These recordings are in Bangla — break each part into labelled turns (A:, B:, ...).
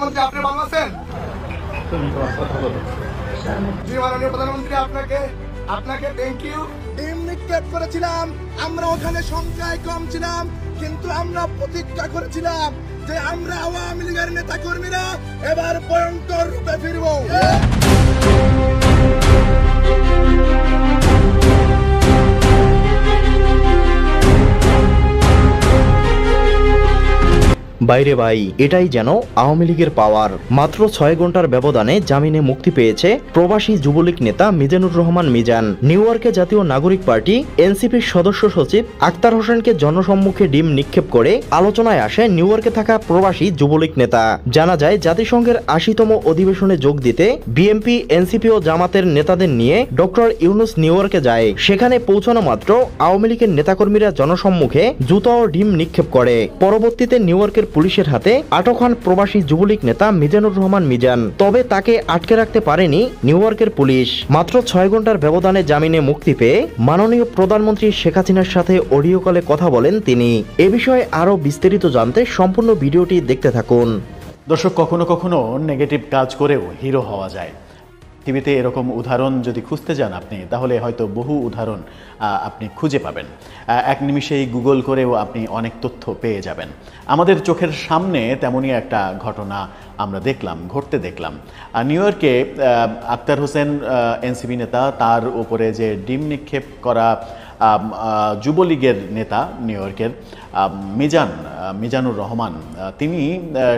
A: প্রধানমন্ত্রী, আপনি ভালো আছেন? জি মাননীয় প্রধানমন্ত্রী, আপনাকে থ্যাংক ইউ। টিম নিক্ষেপ করেছিলাম আমরা, ওখানে সংখ্যায় কম ছিলাম, কিন্তু আমরা প্রতিজ্ঞা করেছিলাম যে আমরা আওয়ামী লীগের নেতা কর্মীরা এবার ভয়ঙ্কর রূপে ফিরব।
B: বাইরে ভাই, এটাই যেন আওয়ামী লীগের পাওয়ার। মাত্র 6 ঘন্টার ব্যবধানে জামিনে মুক্তি পেয়েছে প্রবাসী যুবলীগ নেতা মিজানুর রহমান মিজান। নিউ ইয়র্কে জাতীয় নাগরিক পার্টি এনসিপির সদস্য সচিব আক্তার হোসেনকে জনসম্মুখে ডিম নিক্ষেপ করে আলোচনায় আসে নিউ ইয়র্কে থাকা প্রবাসী যুবলীগ নেতা। জানা যায়, জাতিসংঘের 80তম অধিবেশনে যোগ দিতে বিএনপি, এনসিপি ও জামাতের নেতাদের নিয়ে ডক্টর ইউনুস নিউ ইয়র্কে যায়। সেখানে পৌঁছানো মাত্র আওয়ামী লীগের নেতাকর্মীরা জনসম্মুখে জুতা ও ডিম নিক্ষেপ করে। পরবর্তীতে নিউ ইয়র্কের পুলিশের হাতে আটক হন প্রবাসী যুবলীগ নেতা মিজানুর রহমান মিজান। তবে তাকে আটকে রাখতে পারেনি নিউ ইয়র্কের পুলিশ। মাত্র 6 ঘন্টার ব্যবধানে জামিনে মুক্তি পেয়ে মাননীয় প্রধানমন্ত্রী শেখ হাসিনার সাথে অডিও কলে কথা বলেন তিনি। এ বিষয়ে আরো বিস্তারিত জানতে সম্পূর্ণ ভিডিওটি দেখতে থাকুন।
C: দর্শক, কখনো কখনো নেগেটিভ কাজ করেও হিরো হওয়া যায়। টিভিতে এরকম উদাহরণ যদি খুঁজতে যান আপনি, তাহলে হয়তো বহু উদাহরণ আপনি খুঁজে পাবেন। এক নিমিষেই গুগল করেও আপনি অনেক তথ্য পেয়ে যাবেন। আমাদের চোখের সামনে তেমনই একটা ঘটনা আমরা ঘটতে দেখলাম। নিউ ইয়র্কে আক্তার হোসেন, এনসিপি নেতা, তার উপরে যে ডিম নিক্ষেপ করা যুবলীগের নেতা নিউ ইয়র্কের মিজানুর রহমান, তিনি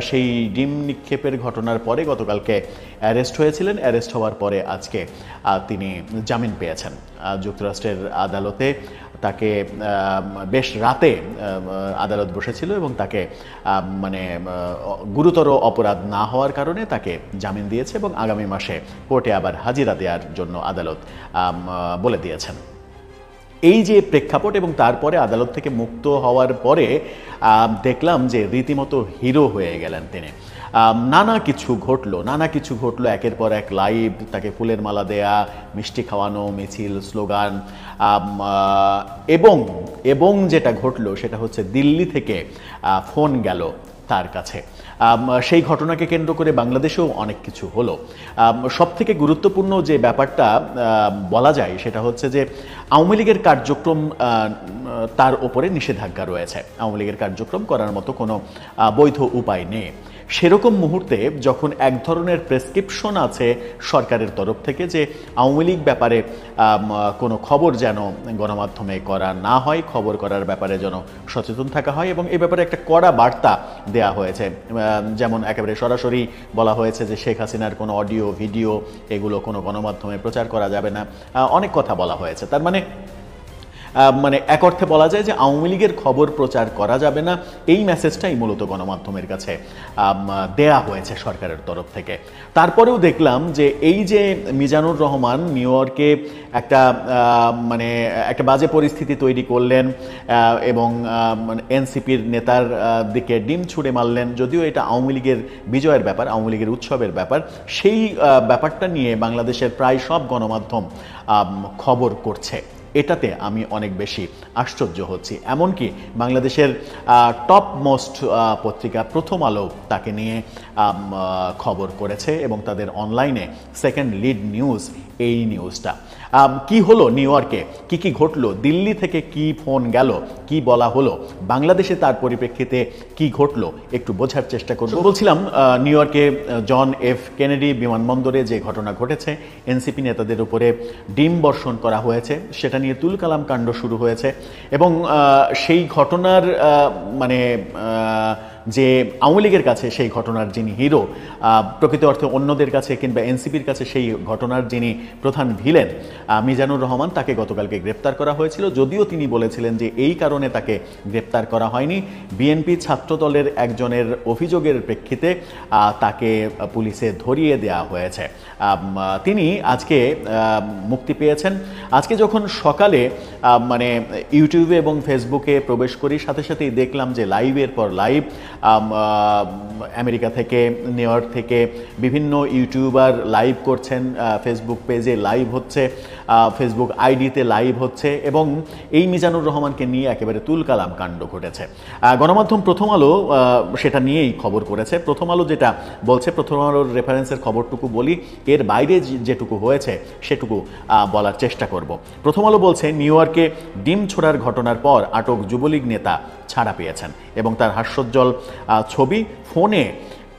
C: সেই ডিম নিক্ষেপের ঘটনার পরে গতকালকে অ্যারেস্ট হয়েছিলেন। অ্যারেস্ট হওয়ার পরে আজকে তিনি জামিন পেয়েছেন যুক্তরাষ্ট্রের আদালতে। তাকে বেশ রাতে আদালত বসেছিল এবং তাকে গুরুতর অপরাধ না হওয়ার কারণে তাকে জামিন দিয়েছে এবং আগামী মাসে কোর্টে আবার হাজিরা দেওয়ার জন্য আদালত বলে দিয়েছেন। এই যে প্রেক্ষাপট, এবং তারপরে আদালত থেকে মুক্ত হওয়ার পরে দেখলাম যে রীতিমতো হিরো হয়ে গেলেন তিনি। নানা কিছু ঘটলো, একের পর এক লাইভ, তাকে ফুলের মালা দেয়া, মিষ্টি খাওয়ানো, মিছিল, স্লোগান, এবং যেটা ঘটলো সেটা হচ্ছে দিল্লি থেকে ফোন গেল তার কাছে। সেই ঘটনাকে কেন্দ্র করে বাংলাদেশেও অনেক কিছু হলো। সবথেকে গুরুত্বপূর্ণ যে ব্যাপারটা বলা যায় সেটা হচ্ছে যে আওয়ামী লীগের কার্যক্রম, তার ওপরে নিষেধাজ্ঞা রয়েছে। আওয়ামী লীগের কার্যক্রম করার মতো কোনো বৈধ উপায় নেই। সেরকম মুহূর্তে যখন এক ধরনের প্রেসক্রিপশন আছে সরকারের তরফ থেকে যে আওয়ামী লীগ ব্যাপারে কোনো খবর যেন গণমাধ্যমে করা না হয়, খবর করার ব্যাপারে যেন সচেতন থাকা হয়, এবং এই ব্যাপারে একটা কড়া বার্তা দেয়া হয়েছে। যেমন একেবারে সরাসরি বলা হয়েছে যে শেখ হাসিনার কোনো অডিও, ভিডিও এগুলো কোনো গণমাধ্যমে প্রচার করা যাবে না। অনেক কথা বলা হয়েছে। তার মানে এক অর্থে বলা যায় যে আওয়ামী লীগের খবর প্রচার করা যাবে না, এই মেসেজটাই মূলত গণমাধ্যমের কাছে দেয়া হয়েছে সরকারের তরফ থেকে। তারপরেও দেখলাম যে এই যে মিজানুর রহমান নিউ ইয়র্কে একটা বাজে পরিস্থিতি তৈরি করলেন এবং এনসিপির নেতার দিকে ডিম ছুঁড়ে মারলেন। যদিও এটা আওয়ামী লীগের বিজয়ের ব্যাপার, আওয়ামী লীগের উৎসবের ব্যাপার, সেই ব্যাপারটা নিয়ে বাংলাদেশের প্রায় সব গণমাধ্যম খবর করছে। এটাতে আমি অনেক বেশি আশ্চর্য হচ্ছি। এমনকি বাংলাদেশের টপ মোস্ট পত্রিকা প্রথম আলো তাকে নিয়ে খবর করেছে এবং তাদের অনলাইনে সেকেন্ড লিড নিউজ এই নিউজটা। কি হলো নিউ ইয়র্কে, কি ঘটলো, দিল্লি থেকে কি ফোন গেল, কি বলা হলো, বাংলাদেশে তার পরিপ্রেক্ষিতে কি ঘটলো একটু বোঝার চেষ্টা করব। বলছিলাম, নিউ ইয়র্কে জন এফ কেনেডি বিমানবন্দরে যে ঘটনা ঘটেছে, এনসিপি নেতাদের উপরে ডিম বর্ষণ করা হয়েছে, সেটা নিয়ে তুলকালাম কাণ্ড শুরু হয়েছে। এবং সেই ঘটনার যে আওয়ামী লীগের কাছে সেই ঘটনার যিনি হিরো, প্রকৃত অর্থে অন্যদের কাছে কিংবা এনসিপির কাছে সেই ঘটনার যিনি প্রধান ভিলেন মিজানুর রহমান, তাকে গতকালকে গ্রেপ্তার করা হয়েছিল। যদিও তিনি বলেছিলেন যে এই কারণে তাকে গ্রেপ্তার করা হয়নি, বিএনপি ছাত্রদলের একজনের অভিযোগের প্রেক্ষিতে তাকে পুলিশে ধরিয়ে দেওয়া হয়েছে। তিনি আজকে মুক্তি পেয়েছেন। আজকে যখন সকালে ইউটিউবে এবং ফেসবুকে প্রবেশ করি, সাথে সাথেই দেখলাম যে লাইভের পর লাইভ আমেরিকা থেকে, নিউ ইয়র্ক থেকে বিভিন্ন ইউটিউবার লাইভ করছেন, ফেসবুক পেজে লাইভ হচ্ছে, ফেসবুক আইডিতে লাইভ হচ্ছে এবং এই মিজানুর রহমানকে নিয়ে একেবারে তুলকালাম কাণ্ড ঘটেছে। গণমাধ্যম প্রথম আলো সেটা নিয়েই খবর করেছে। প্রথম আলো যেটা বলছে, প্রথম আলোর রেফারেন্সের খবরটুকু বলি, এর বাইরে যেটুকু হয়েছে সেটুকু বলার চেষ্টা করব। প্রথম আলো বলছে, নিউ ইয়র্কে ডিম ছোড়ার ঘটনার পর আটক যুবলীগ নেতা ছাড়া পেয়েছেন এবং তার হাস্যোজ্জ্বল ছবি, ফোনে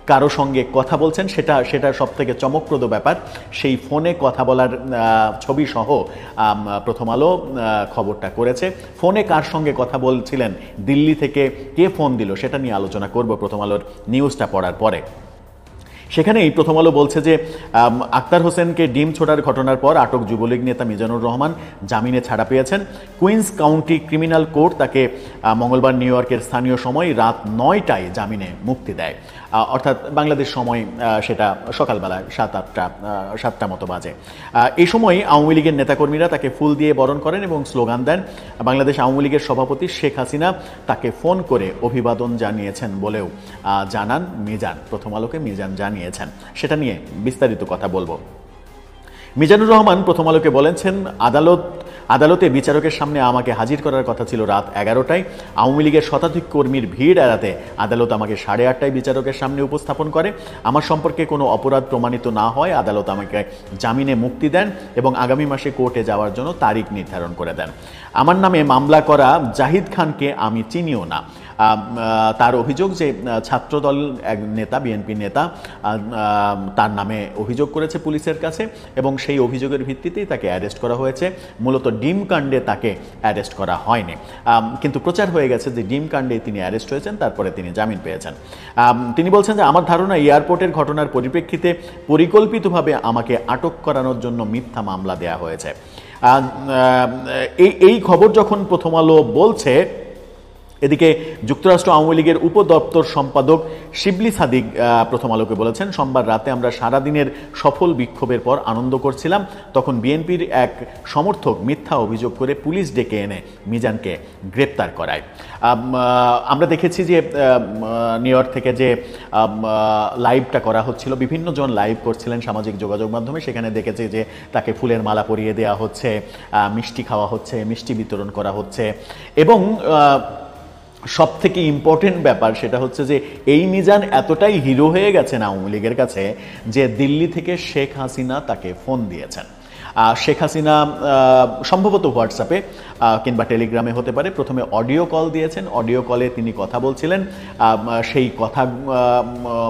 C: কারো সঙ্গে কথা বলছেন, সেটা সব থেকে চমকপ্রদ ব্যাপার। সেই ফোনে কথা বলার ছবি সহ প্রথম আলো খবরটা করেছে। ফোনে কার সঙ্গে কথা বলছিলেন, দিল্লি থেকে কে ফোন দিল, সেটা নিয়ে আলোচনা করব প্রথম আলোর নিউজটা পড়ার পরে। সেখানেই প্রথম আলো বলছে যে আক্তার হোসেনকে ডিম ছোড়ার ঘটনার পর আটক যুবলীগ নেতা মিজানুর রহমান জামিনে ছাড়া পেয়েছেন। কুইন্স কাউন্টি ক্রিমিনাল কোর্ট তাকে মঙ্গলবার নিউ ইয়র্কের স্থানীয় সময় রাত 9টায় জামিনে মুক্তি দেয়, অর্থাৎ বাংলাদেশ সময় সেটা সকালবেলা 7-8টা মতো বাজে। এই সময় আওয়ামী লীগের নেতাকর্মীরা তাকে ফুল দিয়ে বরণ করেন এবং স্লোগান দেন। বাংলাদেশ আওয়ামী লীগের সভাপতি শেখ হাসিনা তাকে ফোন করে অভিবাদন জানিয়েছেন বলেও জানান মিজান। প্রথম আলোকে মিজান জানিয়েছেন, সেটা নিয়ে বিস্তারিত কথা বলবো। মিজানুর রহমান প্রথম আলোকে বলেছেন, আদালতে বিচারকের সামনে আমাকে হাজির করার কথা ছিল রাত 11টায়। আওয়ামী লীগের শতাধিক কর্মীর ভিড় এড়াতে আদালত আমাকে 8:30টায় বিচারকের সামনে উপস্থাপন করে। আমার সম্পর্কে কোনো অপরাধ প্রমাণিত না হয় আদালত আমাকে জামিনে মুক্তি দেন এবং আগামী মাসে কোর্টে যাওয়ার জন্য তারিখ নির্ধারণ করে দেন। আমার নামে মামলা করা জাহিদ খানকে আমি চিনিও না। তার অভিযোগ যে ছাত্রদল এক নেতা, বিএনপি নেতা, তার নামে অভিযোগ করেছে পুলিশের কাছে এবং সেই অভিযোগের ভিত্তিতেই তাকে অ্যারেস্ট করা হয়েছে। মূলত ডিম কাণ্ডে তাকে অ্যারেস্ট করা হয়নি, কিন্তু প্রচার হয়ে গেছে যে ডিম কাণ্ডে তিনি অ্যারেস্ট হয়েছেন, তারপরে তিনি জামিন পেয়েছেন। তিনি বলছেন যে আমার ধারণা এয়ারপোর্টের ঘটনার পরিপ্রেক্ষিতে পরিকল্পিতভাবে আমাকে আটক করানোর জন্য মিথ্যা মামলা দেয়া হয়েছে। এই খবর যখন প্রথম আলো বলছে, এদিকে যুক্তরাষ্ট্র আওয়ামী লীগের উপদপ্তর সম্পাদক শিবলি সাদিক প্রথম আলোকে বলেছেন, সোমবার রাতে আমরা সারাদিনের সফল বিক্ষোভের পর আনন্দ করছিলাম, তখন বিএনপির এক সমর্থক মিথ্যা অভিযোগ করে পুলিশ ডেকে এনে মিজানকে গ্রেপ্তার করায়। আমরা দেখেছি যে নিউ ইয়র্ক থেকে যে লাইভটা করা হচ্ছিল, বিভিন্ন জন লাইভ করছিলেন সামাজিক যোগাযোগ মাধ্যমে, সেখানে দেখেছি যে তাকে ফুলের মালা পরিয়ে দেওয়া হচ্ছে, মিষ্টি খাওয়া হচ্ছে, মিষ্টি বিতরণ করা হচ্ছে এবং সব থেকে ইম্পর্টেন্ট ব্যাপার সেটা হচ্ছে যে এই মিজান এতটাই হিরো হয়ে গেছেন আওয়ামী লীগের কাছে যে দিল্লি থেকে শেখ হাসিনা তাকে ফোন দিয়েছেন। শেখ হাসিনা সম্ভবত হোয়াটসঅ্যাপে কিংবা টেলিগ্রামে হতে পারে, প্রথমে অডিও কল দিয়েছেন। অডিও কলে তিনি কথা বলছিলেন। সেই কথা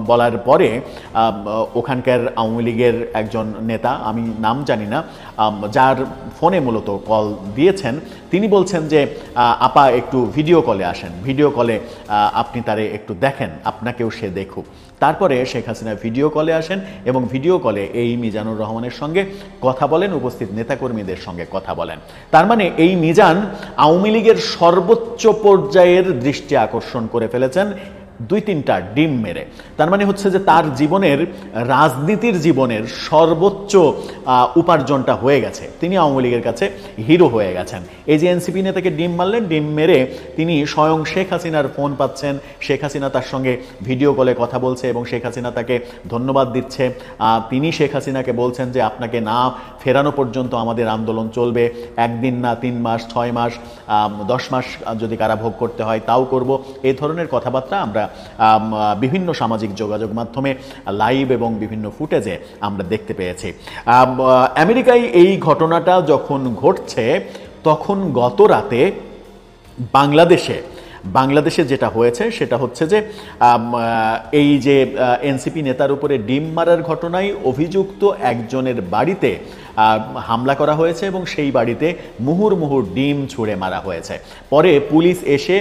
C: বলার পরে ওখানকার আওয়ামী লীগের একজন নেতা, আমি নাম জানি না, যার ফোনে মূলত কল দিয়েছেন, তিনি বলছেন যে আপা একটু ভিডিও কলে আসেন, ভিডিও কলে আপনি তারে একটু দেখেন, আপনাকেও সে দেখুক। তারপরে শেখ হাসিনা ভিডিও কলে আসেন এবং ভিডিও কলে এই মিজানুর রহমানের সঙ্গে কথা বলেন, উপস্থিত নেতাকর্মীদের সঙ্গে কথা বলেন। তার মানে এই মিজান আওয়ামী লীগের সর্বোচ্চ পর্যায়ের দৃষ্টি আকর্ষণ করে ফেলেছেন 2-3টা ডিম মেরে। তার মানে হচ্ছে যে তার জীবনের, রাজনীতির জীবনের সর্বোচ্চ উপার্জনটা হয়ে গেছে, তিনি আওয়ামী লীগের কাছে হিরো হয়ে গেছেন। এই যে এনসিপি নেতাকে ডিম মারলেন, ডিম মেরে তিনি স্বয়ং শেখ হাসিনার ফোন পাচ্ছেন, শেখ হাসিনা তার সঙ্গে ভিডিও কলে কথা বলছে এবং শেখ হাসিনা তাকে ধন্যবাদ দিচ্ছে। তিনি শেখ হাসিনাকে বলছেন যে আপনাকে না ফেরানো পর্যন্ত আমাদের আন্দোলন চলবে, 1 দিন না 3 মাস, 6 মাস, 10 মাস যদি কারাভোগ করতে হয় তাও করব। এই ধরনের কথাবার্তা আমরা বিভিন্ন সামাজিক যোগাযোগ মাধ্যমে লাইভ এবং বিভিন্ন ফুটেজে আমরা দেখতে পেয়েছি। আমেরিকায় এই ঘটনাটা যখন ঘটছে তখন গত রাতে বাংলাদেশে যেটা হয়েছে সেটা হচ্ছে যে এই যে এনসিপি নেতার উপরে ডিম মারার ঘটনায় অভিযুক্ত একজনের বাড়িতে হামলা করা হয়েছে এবং সেই বাড়িতে মুহুর্মুহু ডিম ছুঁড়ে মারা হয়েছে। পরে পুলিশ এসে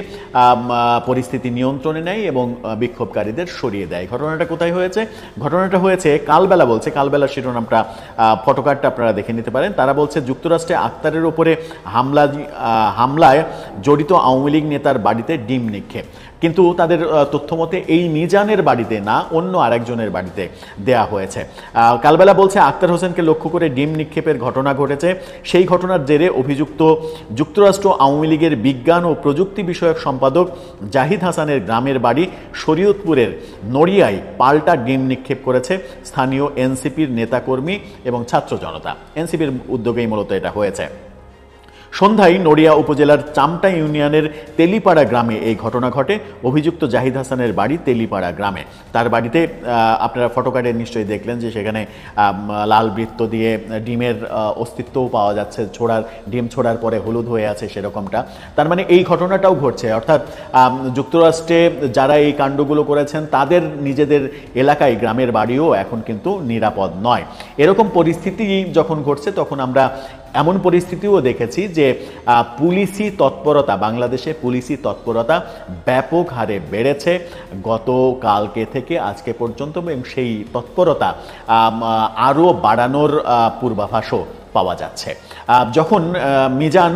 C: পরিস্থিতি নিয়ন্ত্রণে নেয় এবং বিক্ষোভকারীদের সরিয়ে দেয়। ঘটনাটা কোথায় হয়েছে? ঘটনাটা হয়েছে কালবেলা, বলছে কালবেলা শিরোনামটা, ফটোকার্ডটা আপনারা দেখে নিতে পারেন। তারা বলছে যুক্তরাষ্ট্রে আক্তারের ওপরে হামলায় জড়িত আওয়ামী লীগ নেতার বাড়িতে ডিম নিক্ষেপ। কিন্তু তাদের তথ্য মতে এই মিজানের বাড়িতে না, অন্য আরেকজনের বাড়িতে দেয়া হয়েছে। কালবেলা বলছে আক্তার হোসেনকে লক্ষ্য করে ডিম নিক্ষেপের ঘটনা ঘটেছে। সেই ঘটনার জেরে অভিযুক্ত যুক্তরাষ্ট্র আওয়ামী লীগের বিজ্ঞান ও প্রযুক্তি বিষয়ক সম্পাদক জাহিদ হাসানের গ্রামের বাড়ি শরীয়তপুরের নড়িয়ায় পাল্টা ডিম নিক্ষেপ করেছে স্থানীয় এনসিপির নেতাকর্মী এবং ছাত্র জনতা। এনসিপির উদ্যোগেই মূলত এটা হয়েছে। সন্ধ্যায় নড়িয়া উপজেলার চামটা ইউনিয়নের তেলিপাড়া গ্রামে এই ঘটনা ঘটে। অভিযুক্ত জাহিদ হাসানের বাড়ি তেলিপাড়া গ্রামে। তার বাড়িতে আপনারা ফটোকার্ডে নিশ্চয়ই দেখলেন যে সেখানে লাল বৃত্ত দিয়ে ডিমের অস্তিত্বও পাওয়া যাচ্ছে, ডিম ছোড়ার পরে হলুদ হয়ে আছে সেরকমটা। তার মানে এই ঘটনাটাও ঘটছে, অর্থাৎ যুক্তরাষ্ট্রে যারা এই কাণ্ডগুলো করেছেন তাদের নিজেদের এলাকায় গ্রামের বাড়িও এখন কিন্তু নিরাপদ নয়। এরকম পরিস্থিতি যখন ঘটছে তখন আমরা এমন পরিস্থিতিও দেখেছি যে পুলিশি তৎপরতা, বাংলাদেশে পুলিশি তৎপরতা ব্যাপক হারে বেড়েছে গতকালকে থেকে আজকে পর্যন্ত, এবং সেই তৎপরতা আরও বাড়ানোর পূর্বাভাসও পাওয়া যাচ্ছে। যখন মিজান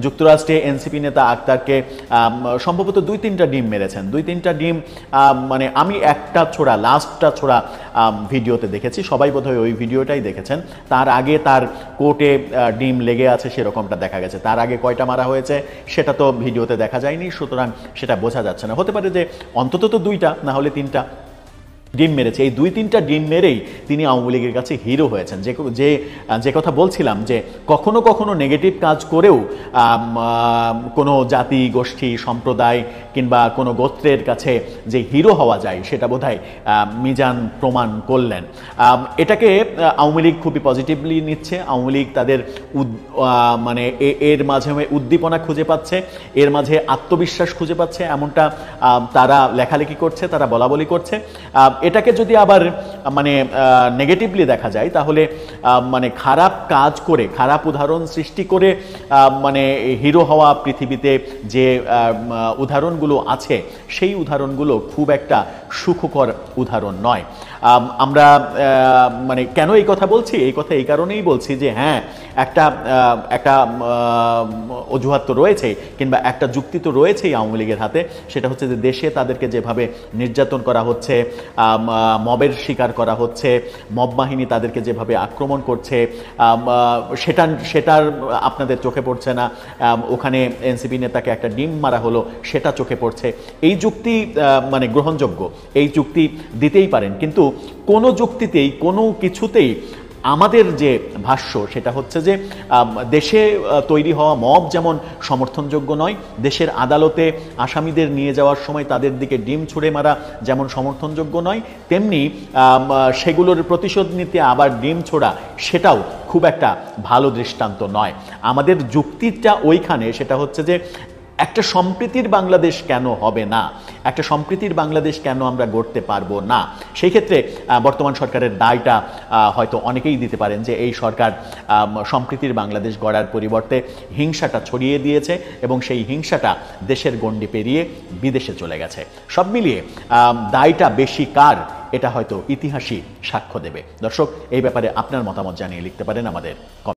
C: যুক্তরাষ্ট্রে এনসিপি নেতা আক্তারকে সম্ভবত 2-3টা ডিম মেরেছেন, 2-3টা ডিম, মানে আমি লাস্টটা ছোড়া ভিডিওতে দেখেছি, সবাই বোধহয় ওই ভিডিওটাই দেখেছেন। তার আগে তার কোর্টে ডিম লেগে আছে সেরকমটা দেখা গেছে। তার আগে কয়টা মারা হয়েছে সেটা তো ভিডিওতে দেখা যায়নি, সুতরাং সেটা বোঝা যাচ্ছে না। হতে পারে যে অন্তত তো 2টা, না হলে 3টা ডিম মেরেছে। এই 2-3টা ডিম মেরেই তিনি আওয়ামী লীগের কাছে হিরো হয়েছেন। যে কথা বলছিলাম যে কখনো কখনো নেগেটিভ কাজ করেও কোনো জাতি, গোষ্ঠী, সম্প্রদায় কিংবা কোনো গোত্রের কাছে যে হিরো হওয়া যায় সেটা বোধহয় মিজান প্রমাণ করলেন। এটাকে আওয়ামী লীগ খুবই পজিটিভলি নিচ্ছে। আওয়ামী লীগ তাদের মানে এর মাঝে উদ্দীপনা খুঁজে পাচ্ছে, এর মাঝে আত্মবিশ্বাস খুঁজে পাচ্ছে, এমনটা তারা লেখালেখি করছে, তারা বলাবলি করছে। এটাকে যদি আবার মানে নেগেটিভলি দেখা যায় তাহলে মানে খারাপ কাজ করে, খারাপ উদাহরণ সৃষ্টি করে মানে হিরো হওয়া পৃথিবীতে যে উদাহরণগুলো আছে সেই উদাহরণগুলো খুব একটা সুখকর উদাহরণ নয়। আমরা মানে কেন এই কথা বলছি? এই কথা এই কারণেই বলছি যে হ্যাঁ, একটা অজুহাত তো রয়েছে কিংবা একটা যুক্তি তো রয়েছেই আওয়ামী লীগের হাতে, সেটা হচ্ছে যে দেশে তাদেরকে যেভাবে নির্যাতন করা হচ্ছে, মবের শিকার করা হচ্ছে, মব বাহিনী তাদেরকে যেভাবে আক্রমণ করছে, সেটার আপনাদের চোখে পড়ছে না। ওখানে এনসিপি নেতাকে একটা ডিম মারা হলো, সেটা চোখে পড়ছে। এই যুক্তি মানে গ্রহণযোগ্য, এই যুক্তি দিতেই পারেন, কিন্তু কোনো যুক্তিতেই, কোনো কিছুতেই আমাদের যে ভাষ্য সেটা হচ্ছে যে দেশে তৈরি হওয়া মব যেমন সমর্থনযোগ্য নয়, দেশের আদালতে আসামিদের নিয়ে যাওয়ার সময় তাদের দিকে ডিম ছুঁড়ে মারা যেমন সমর্থনযোগ্য নয়, তেমনি সেগুলোর প্রতিশোধ নিতে আবার ডিম ছোড়া সেটাও খুব একটা ভালো দৃষ্টান্ত নয়। আমাদের যুক্তিটা ওইখানে, সেটা হচ্ছে যে একটা সম্প্রীতির বাংলাদেশ কেন হবে না, একটা সম্প্রীতির বাংলাদেশ কেন আমরা গড়তে পারবো না। সেই ক্ষেত্রে বর্তমান সরকারের দায়টা হয়তো অনেকেই দিতে পারেন যে এই সরকার সম্প্রীতির বাংলাদেশ গড়ার পরিবর্তে হিংসাটা ছড়িয়ে দিয়েছে এবং সেই হিংসাটা দেশের গণ্ডি পেরিয়ে বিদেশে চলে গেছে। সব মিলিয়ে দায়টা বেশি কার, এটা হয়তো ইতিহাসই সাক্ষ্য দেবে। দর্শক, এই ব্যাপারে আপনার মতামত জানিয়ে লিখতে পারেন আমাদের